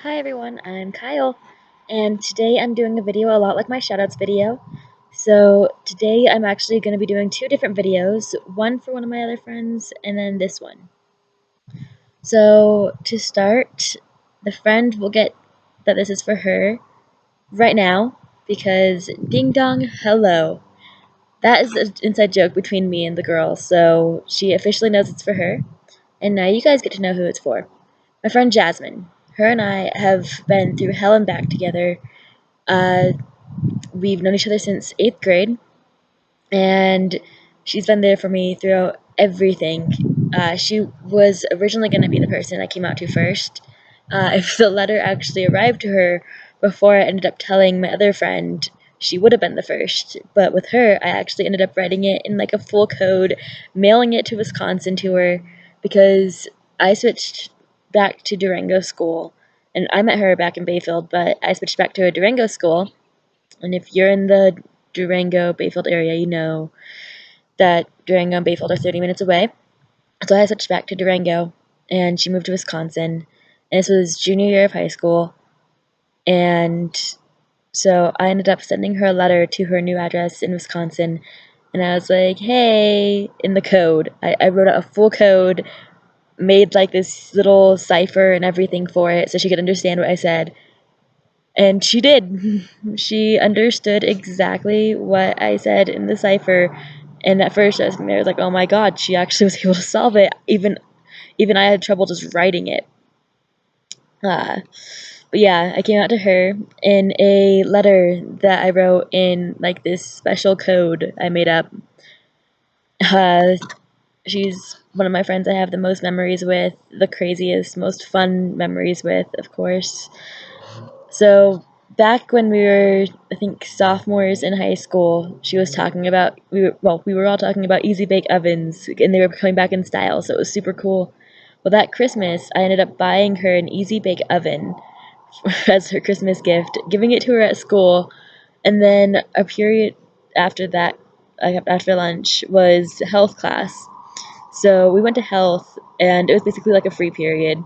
Hi everyone, I'm Kyle, and today I'm doing a video a lot like my shoutouts video. So today I'm actually going to be doing two different videos, one for one of my other friends, and then this one. So to start, the friend will get that this is for her right now, because ding dong, hello. That is an inside joke between me and the girl, so she officially knows it's for her, and now you guys get to know who it's for. My friend Jasmine. Her and I have been through hell and back together. Uh, we've known each other since 8th grade, and she's been there for me throughout everything. She was originally going to be the person I came out to first. If the letter actually arrived to her before I ended up telling my other friend, she would have been the first. But with her, I actually ended up writing it in like a full code, mailing it to Wisconsin to her because I switched back to Durango school. And I met her back in Bayfield, but I switched back to a Durango school. And if you're in the Durango Bayfield area, you know that Durango and Bayfield are 30 minutes away. So I switched back to Durango, and she moved to Wisconsin. And this was junior year of high school. And so I ended up sending her a letter to her new address in Wisconsin. And I was like, hey, in the code. I wrote out a full code, made like this little cipher and everything for it so she could understand what I said. And she did. She understood exactly what I said in the cipher. And at first I was there, like, oh my god, she actually was able to solve it. Even I had trouble just writing it. Uh, but yeah, I came out to her in a letter that I wrote in like this special code I made up. Uh, she's one of my friends I have the most memories with, the craziest, most fun memories with, of course. So back when we were, I think, sophomores in high school, she was talking about we were all talking about easy bake ovens, and they were coming back in style, so it was super cool. Well, that Christmas, I ended up buying her an easy bake oven as her Christmas gift, giving it to her at school, and then a period after that, after lunch, was health class. So we went to health, and it was basically like a free period.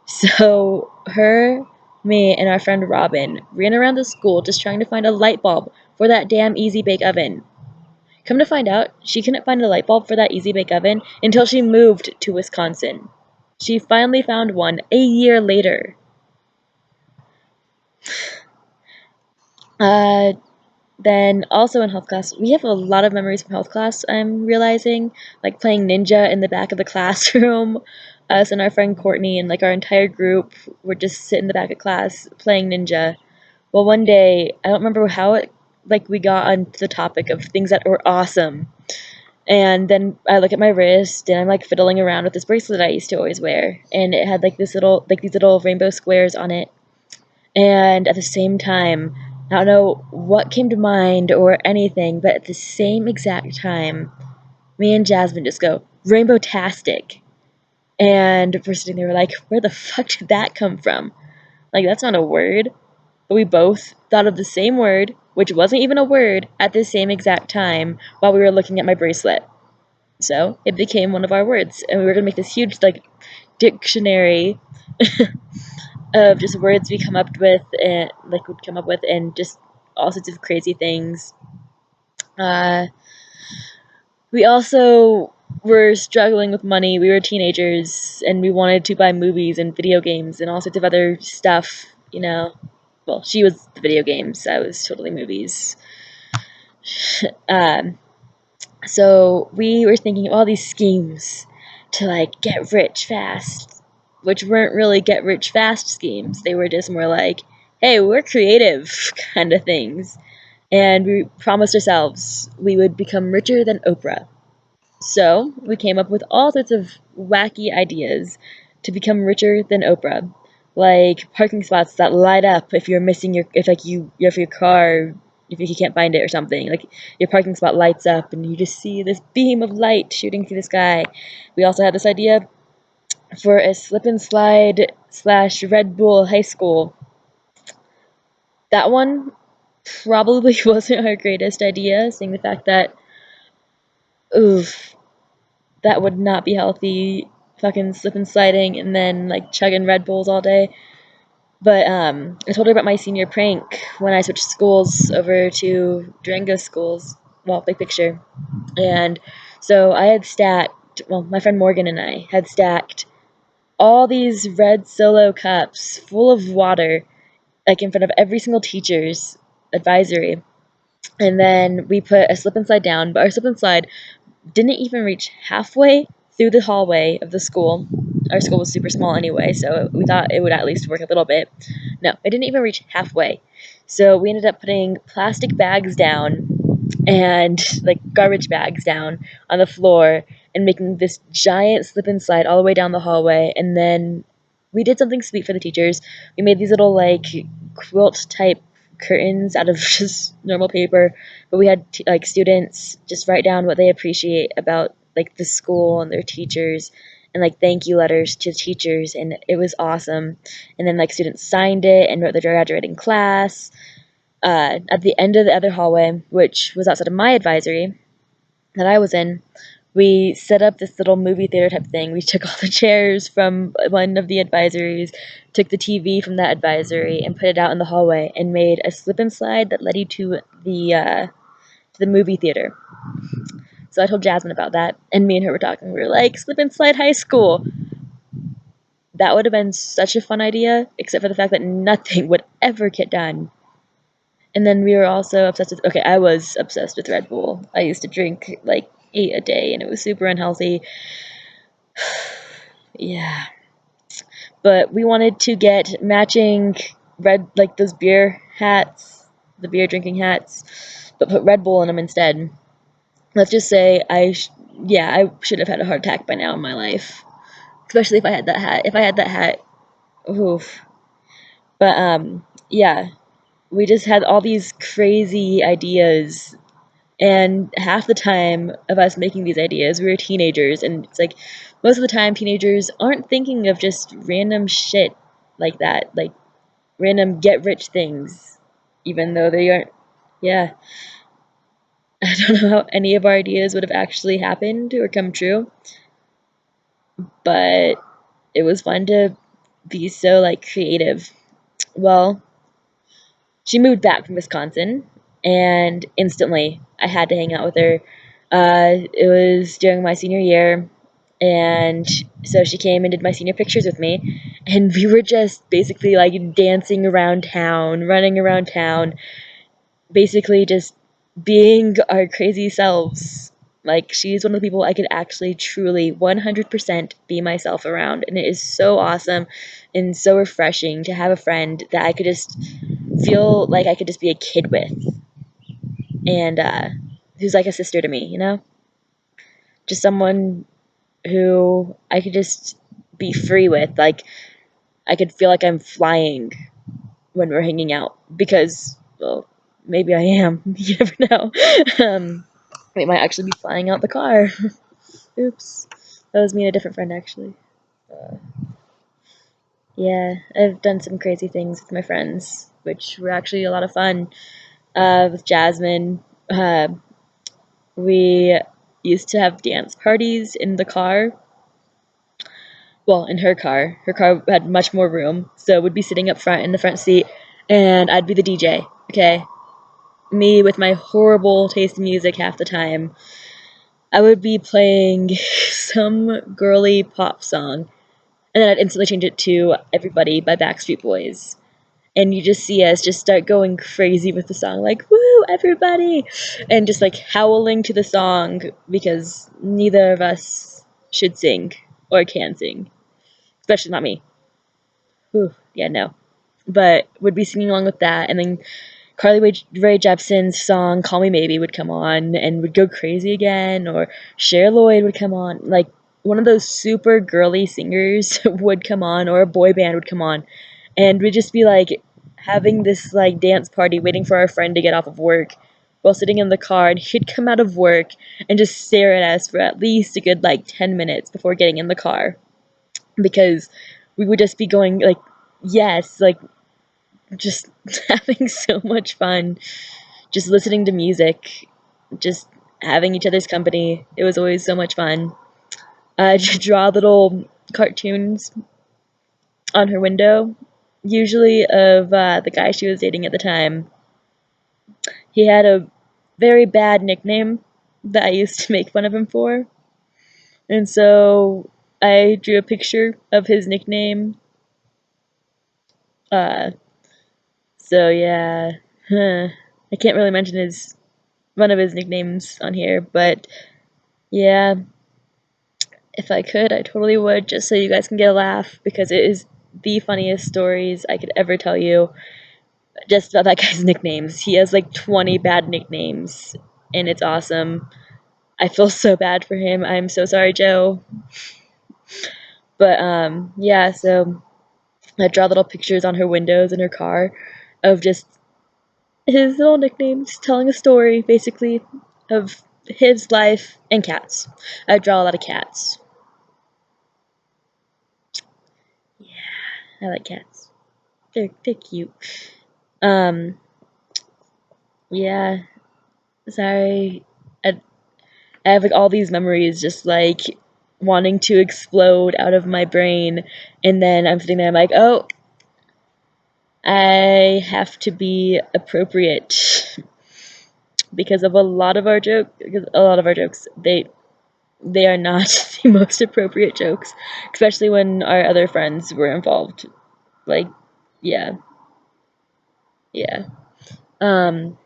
So her, me, and our friend Robin ran around the school just trying to find a light bulb for that damn Easy Bake Oven. Come to find out, she couldn't find a light bulb for that Easy Bake Oven until she moved to Wisconsin. She finally found one a year later. Uh, then also in health class, we have a lot of memories from health class, I'm realizing, like playing ninja in the back of the classroom. Us and our friend Courtney and like our entire group would just sit in the back of class playing ninja. Well, one day, I don't remember how it, like, we got onto the topic of things that were awesome. And then I look at my wrist and I'm like fiddling around with this bracelet I used to always wear. And it had like these little rainbow squares on it. And at the same time, I don't know what came to mind or anything, but at the same exact time, me and Jasmine just go, Rainbowtastic. And we're sitting there, we're like, where the fuck did that come from? Like, that's not a word. But we both thought of the same word, which wasn't even a word, at the same exact time while we were looking at my bracelet. So it became one of our words, and we were gonna make this huge, like, dictionary of just words we come up with, and like would come up with, and just all sorts of crazy things. Uh, we also were struggling with money. We were teenagers, and we wanted to buy movies and video games and all sorts of other stuff. You know, well, she was the video games. I was totally movies. Um, so we were thinking of all these schemes to like get rich fast, which weren't really get rich fast schemes. They were just more like, hey, we're creative kind of things. And we promised ourselves we would become richer than Oprah. So we came up with all sorts of wacky ideas to become richer than Oprah, like parking spots that light up if you're missing if your car, if you can't find it or something. Like your parking spot lights up and you just see this beam of light shooting through the sky. We also had this idea for a slip and slide slash Red Bull high school. That one probably wasn't our greatest idea, seeing the fact that, oof, that would not be healthy, fucking slip and sliding and then like chugging Red Bulls all day. But I told her about my senior prank when I switched schools over to Durango schools. Well, big picture. And so I had stacked, well, my friend Morgan and I had stacked all these red Solo cups full of water, like in front of every single teacher's advisory. And then we put a slip and slide down, but our slip and slide didn't even reach halfway through the hallway of the school. Our school was super small anyway, so we thought it would at least work a little bit. No, it didn't even reach halfway. So we ended up putting plastic bags down and like garbage bags down on the floor and making this giant slip and slide all the way down the hallway. And then we did something sweet for the teachers. We made these little like quilt type curtains out of just normal paper, but we had like students just write down what they appreciate about like the school and their teachers, and like thank you letters to teachers, and it was awesome. And then like students signed it and wrote their graduating class. At the end of the other hallway, which was outside of my advisory that I was in, we set up this little movie theater type thing. We took all the chairs from one of the advisories, took the TV from that advisory, and put it out in the hallway, and made a slip and slide that led you to the movie theater. So I told Jasmine about that, and me and her were talking. We were like, slip and slide high school. That would have been such a fun idea, except for the fact that nothing would ever get done. And then we were also obsessed with, okay, I was obsessed with Red Bull. I used to drink like 8 a day, and it was super unhealthy. Yeah. But we wanted to get matching red, like those beer hats, the beer drinking hats, but put Red Bull in them instead. Let's just say I should have had a heart attack by now in my life. Especially if I had that hat. If I had that hat, oof. But yeah, we just had all these crazy ideas, and half the time of us making these ideas, we were teenagers, and it's like most of the time teenagers aren't thinking of just random shit like that, like random get rich things, even though they aren't. Yeah, I don't know how any of our ideas would have actually happened or come true, but it was fun to be so like creative. Well, she moved back from Wisconsin, and instantly I had to hang out with her. It was during my senior year, and so she came and did my senior pictures with me, and we were just basically like dancing around town, running around town, basically just being our crazy selves. Like, she's one of the people I could actually truly 100% be myself around, and it is so awesome and so refreshing to have a friend that I could just feel like I could just be a kid with, and who's like a sister to me, you know? Just someone who I could just be free with. Like, I could feel like I'm flying when we're hanging out because, well, maybe I am. You never know. We might actually be flying out the car. Oops. That was me and a different friend, actually. Uh, yeah, I've done some crazy things with my friends, which were actually a lot of fun. With Jasmine, we used to have dance parties in the car. Well, in her car. Her car had much more room, so we'd be sitting up front in the front seat, and I'd be the DJ, okay? Me with my horrible taste in music half the time. I would be playing some girly pop song, and then I'd instantly change it to Everybody by Backstreet Boys. And you just see us just start going crazy with the song, like, woo, everybody! And just like howling to the song because neither of us should sing or can sing. Especially not me. Whew, yeah, no. But would be singing along with that, and then Carly Rae Jepsen's song "Call Me Maybe" would come on, and would go crazy again, or Cher Lloyd would come on. Like one of those super girly singers would come on, or a boy band would come on, and we'd just be like having this like dance party, waiting for our friend to get off of work, while sitting in the car, and he'd come out of work and just stare at us for at least a good like 10 minutes before getting in the car, because we would just be going like, yes, like just having so much fun, just listening to music, just having each other's company. It was always so much fun. To draw little cartoons on her window usually of the guy she was dating at the time. He had a very bad nickname that I used to make fun of him for. And so I drew a picture of his nickname. Uh, so yeah, I can't really mention one of his nicknames on here, but yeah, if I could, I totally would, just so you guys can get a laugh, because it is the funniest stories I could ever tell you just about that guy's nicknames. He has like 20 bad nicknames, and it's awesome. I feel so bad for him. I'm so sorry, Joe. But yeah, so I draw little pictures on her windows in her car of just his little nicknames, telling a story basically of his life and cats. I draw a lot of cats. I like cats. They're cute. Um, yeah. Sorry. I have like all these memories just like wanting to explode out of my brain, and then I'm sitting there, I'm like, oh, I have to be appropriate because of a lot of our jokes, they are not the most appropriate jokes, especially when our other friends were involved. Like, yeah, yeah. Um,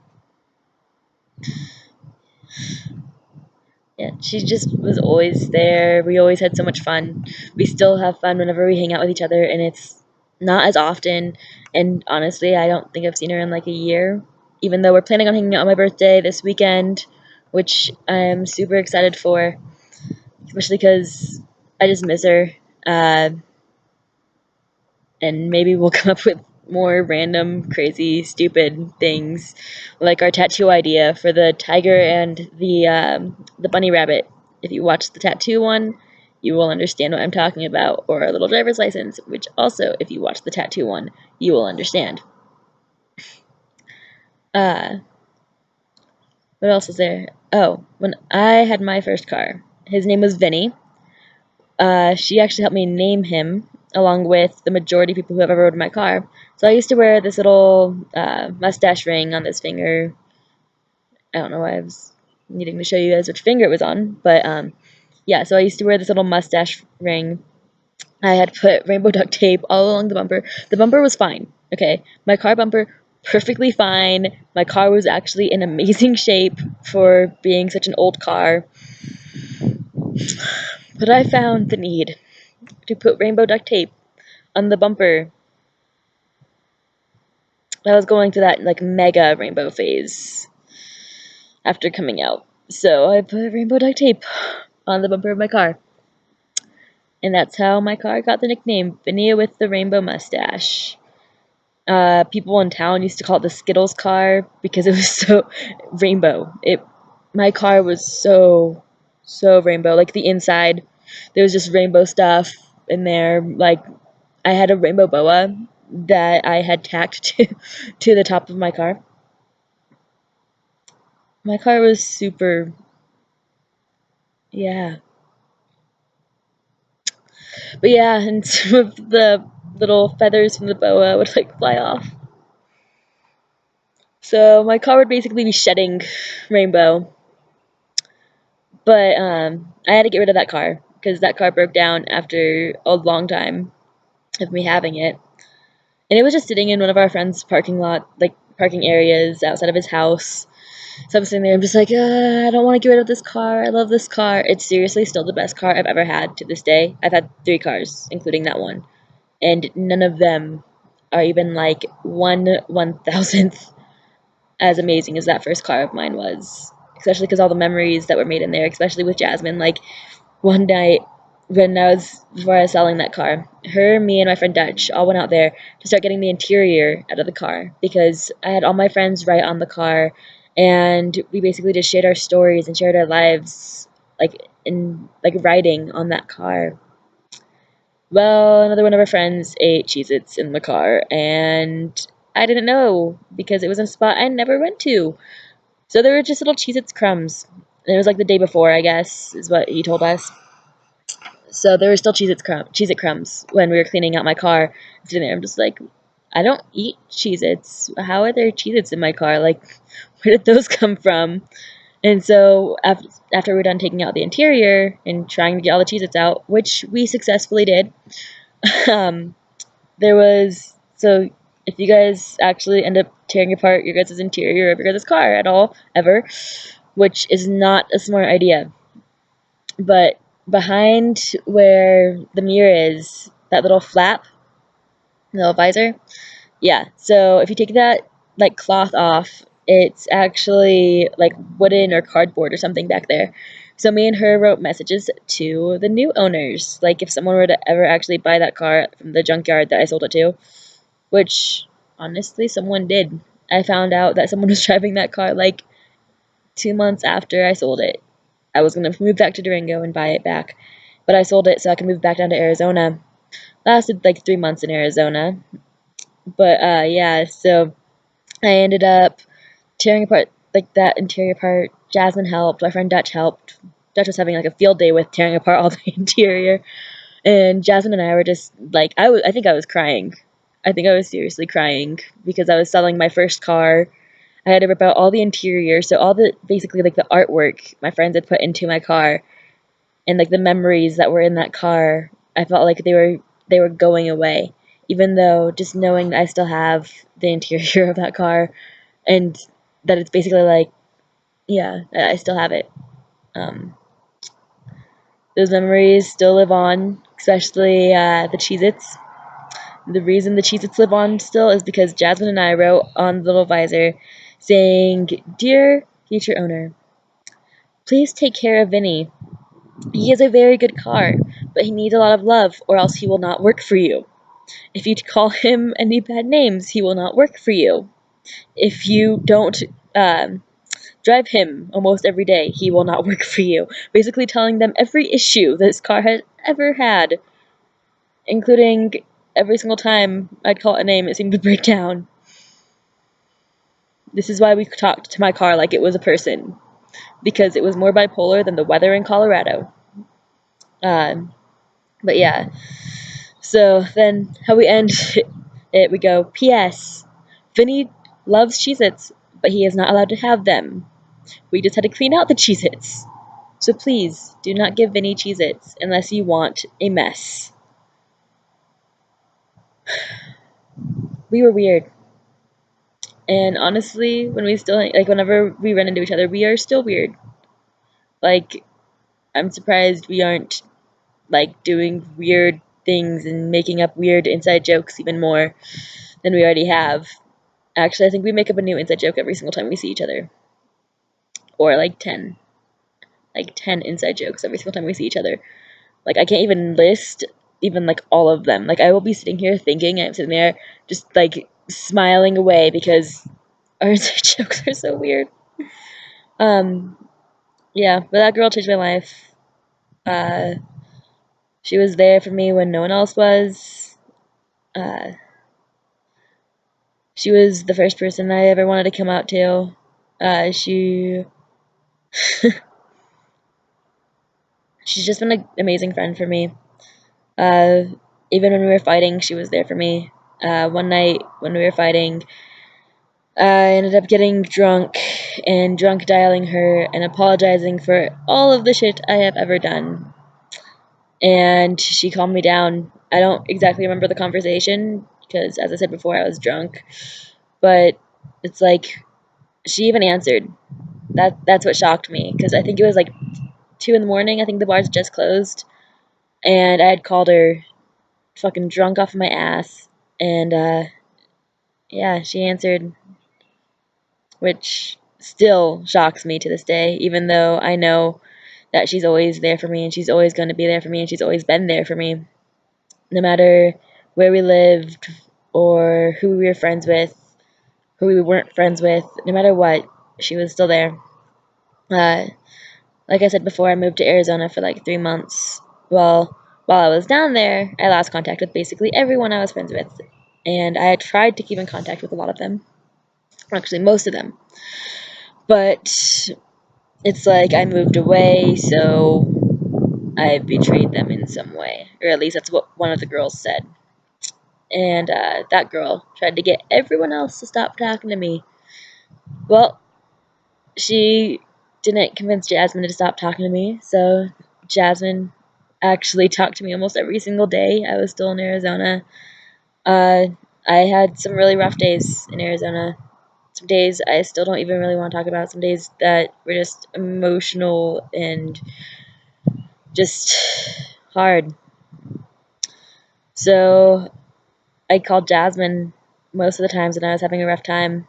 yeah, she just was always there. We always had so much fun. We still have fun whenever we hang out with each other, and it's not as often. And honestly, I don't think I've seen her in like a year, even though we're planning on hanging out on my birthday this weekend, which I'm super excited for, especially because I just miss her. Uh, and maybe we'll come up with more random, crazy, stupid things, like our tattoo idea for the tiger and the bunny rabbit. If you watch the tattoo one, you will understand what I'm talking about, or a little driver's license, which also, if you watch the tattoo one, you will understand. Uh, what else is there? Oh, when I had my first car, his name was Vinny. She actually helped me name him, along with the majority of people who have ever rode in my car. So I used to wear this little mustache ring on this finger. I don't know why I was needing to show you guys which finger it was on, but yeah, so I used to wear this little mustache ring. I had put rainbow duct tape all along the bumper. The bumper was fine, okay? My car bumper, perfectly fine. My car was actually in amazing shape for being such an old car. But I found the need to put rainbow duct tape on the bumper. I was going through that like mega rainbow phase after coming out. So I put rainbow duct tape on the bumper of my car. And that's how my car got the nickname Vinia with the rainbow mustache. People in town used to call it the Skittles car because it was so rainbow. My car was so rainbow. Like the inside, there was just rainbow stuff in there. Like I had a rainbow boa that I had tacked to the top of my car. My car was super, yeah. But yeah, and some of the little feathers from the boa would like fly off. So my car would basically be shedding rainbow. But I had to get rid of that car because that car broke down after a long time of me having it. And it was just sitting in one of our friend's parking areas outside of his house. So I'm sitting there, I'm just like, I don't want to get rid of this car. I love this car. It's seriously still the best car I've ever had to this day. I've had 3 cars, including that one. And none of them are even like 1/1000th as amazing as that first car of mine was. Especially because all the memories that were made in there, especially with Jasmine. Like, one night before I was selling that car, her, me, and my friend Dutch all went out there to start getting the interior out of the car because I had all my friends write on the car, and we basically just shared our stories and shared our lives, like writing on that car. Well, another one of our friends ate Cheez-Its in the car, and I didn't know because it was in a spot I never went to. So there were just little Cheez-Its crumbs. And it was like the day before, I guess, is what he told us. So there were still Cheez-It crumbs when we were cleaning out my car. I'm sitting there, I'm just like, I don't eat Cheez-Its. How are there Cheez-Its in my car? Like, where did those come from? And so after we're done taking out the interior and trying to get all the Cheez-Its out, which we successfully did, um, there was, so if you guys actually end up tearing apart your guys' interior of your guys' car at all, ever, which is not a smart idea, but behind where the mirror is, that little flap, the little visor, yeah, so if you take that, like, cloth off, it's actually, like, wooden or cardboard or something back there. So me and her wrote messages to the new owners, like, if someone were to ever actually buy that car from the junkyard that I sold it to, which, honestly, someone did. I found out that someone was driving that car, like, 2 months after I sold it. I was going to move back to Durango and buy it back, but I sold it so I could move back down to Arizona. Lasted, like, 3 months in Arizona. But, yeah, so I ended up tearing apart, like, that interior part. Jasmine helped. My friend Dutch helped. Dutch was having, like, a field day with tearing apart all the interior. And Jasmine and I were just, like, I think I was crying. I think I was seriously crying because I was selling my first car. I had to rip out all the interior, so all the, basically, like, the artwork my friends had put into my car and, like, the memories that were in that car, I felt like they were going away. Even though just knowing that I still have the interior of that car and that it's basically like, yeah, I still have it. Those memories still live on, especially the Cheez-Its. The reason the Cheez-Its live on still is because Jasmine and I wrote on the little visor saying, "Dear future owner, please take care of Vinny. He is a very good car, but he needs a lot of love or else he will not work for you. If you call him any bad names, he will not work for you. If you don't drive him almost every day, he will not work for you." Basically telling them every issue this car has ever had, including every single time I'd call it a name, it seemed to break down. This is why we talked to my car like it was a person, because it was more bipolar than the weather in Colorado. But yeah, so then how we end it, we go, "P.S. Vinny loves Cheez-Its, but he is not allowed to have them. We just had to clean out the Cheez-Its. So please do not give Vinny Cheez-Its unless you want a mess." We were weird. And honestly, when we still, like, whenever we run into each other, we are still weird. Like, I'm surprised we aren't, like, doing weird things and making up weird inside jokes even more than we already have. Actually, I think we make up a new inside joke every single time we see each other. Or like 10. Like 10 inside jokes every single time we see each other. Like, I can't even list even, like, all of them. Like, I will be sitting here thinking, I'm sitting there just, like, smiling away because our inside jokes are so weird. Yeah, but that girl changed my life. She was there for me when no one else was. Uh, she was the first person I ever wanted to come out to. She's just been an amazing friend for me. Even when we were fighting, she was there for me. One night when we were fighting, I ended up getting drunk and drunk dialing her and apologizing for all of the shit I have ever done. And she calmed me down. I don't exactly remember the conversation because, as I said before, I was drunk. But it's like she even answered. That's what shocked me because I think it was like 2 in the morning. I think the bars just closed, and I had called her, fucking drunk off of my ass, and yeah, she answered, which still shocks me to this day, even though I know that she's always there for me and she's always going to be there for me and she's always been there for me. No matter where we lived or who we were friends with, who we weren't friends with, no matter what, she was still there. Like I said before, I moved to Arizona for like 3 months. Well, while I was down there, I lost contact with basically everyone I was friends with. And I had tried to keep in contact with a lot of them. Actually, most of them. But it's like I moved away, so I betrayed them in some way. Or at least that's what one of the girls said. and that girl tried to get everyone else to stop talking to me. Well, she didn't convince Jasmine to stop talking to me, so Jasmine actually talked to me almost every single day I was still in Arizona. I had some really rough days in Arizona. Some days I still don't even really want to talk about. Some days that were just emotional and just hard. So I called Jasmine most of the times when I was having a rough time,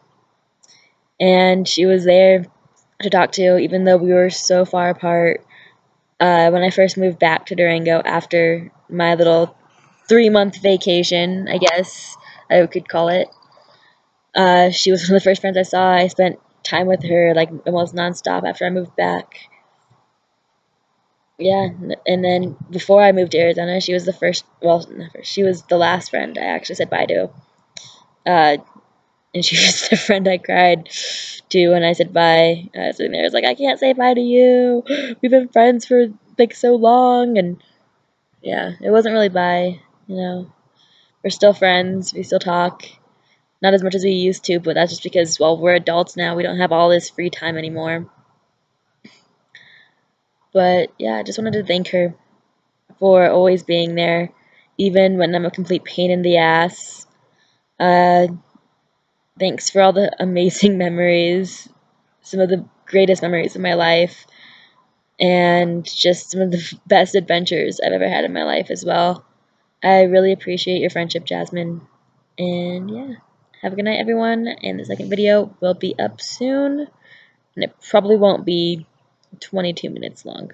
and she was there to talk to, even though we were so far apart. When I first moved back to Durango after my little 3-month vacation, I guess I could call it, she was one of the first friends I saw. I spent time with her like almost nonstop after I moved back. Yeah, and then before I moved to Arizona, she was the first, well, not first, she was the last friend I actually said bye to. And she was the friend I cried to when I said bye. I was sitting there, I was like, I can't say bye to you. We've been friends for like so long, and yeah, it wasn't really bye, you know. We're still friends, we still talk. Not as much as we used to, but that's just because, well, we're adults now, we don't have all this free time anymore. But yeah, I just wanted to thank her for always being there, even when I'm a complete pain in the ass. Uh, Thanks for all the amazing memories, some of the greatest memories of my life, and just some of the best adventures I've ever had in my life as well. I really appreciate your friendship, Jasmine. And yeah, have a good night, everyone. And the second video will be up soon, and it probably won't be 22 minutes long.